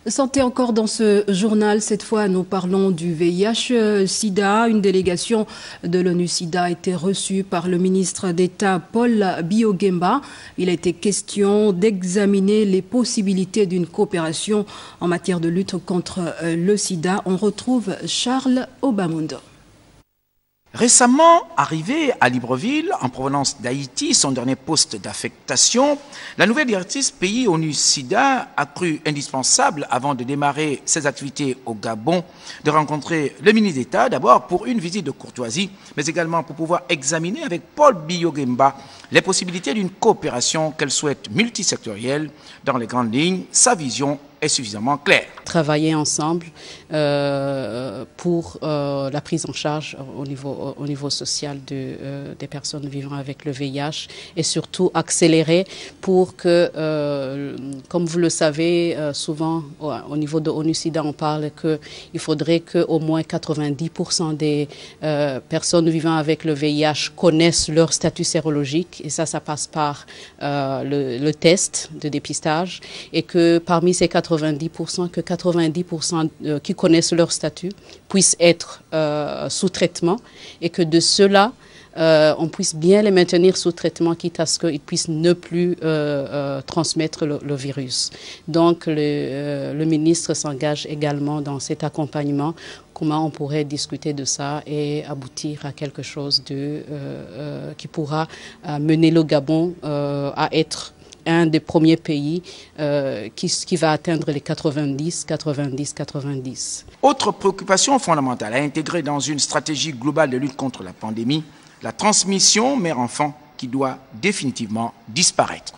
Santé encore dans ce journal. Cette fois, nous parlons du VIH-Sida. Une délégation de l'ONU-Sida a été reçue par le ministre d'État Paul Biogemba. Il a été question d'examiner les possibilités d'une coopération en matière de lutte contre le sida. On retrouve Charles Obamundo. Récemment arrivé à Libreville, en provenance d'Haïti, son dernier poste d'affectation, la nouvelle directrice pays ONU-Sida a cru indispensable, avant de démarrer ses activités au Gabon, de rencontrer le ministre d'État, d'abord pour une visite de courtoisie, mais également pour pouvoir examiner avec Paul Biogemba les possibilités d'une coopération qu'elle souhaite multisectorielle. Dans les grandes lignes, sa vision est suffisamment claire. Travailler ensemble pour la prise en charge au niveau social des personnes vivant avec le VIH et surtout accélérer pour que, comme vous le savez, souvent au niveau de ONU-Sida, on parle qu'il faudrait qu'au moins 90% des personnes vivant avec le VIH connaissent leur statut sérologique et ça passe par le test de dépistage et que parmi ces 90%, que 90% qui connaissent leur statut puissent être sous traitement et que de cela, on puisse bien les maintenir sous traitement, quitte à ce qu'ils puissent ne plus transmettre le virus. Donc le ministre s'engage également dans cet accompagnement, comment on pourrait discuter de ça et aboutir à quelque chose qui pourra mener le Gabon à être un des premiers pays qui va atteindre les 90-90-90. Autre préoccupation fondamentale à intégrer dans une stratégie globale de lutte contre la pandémie, la transmission mère-enfant qui doit définitivement disparaître.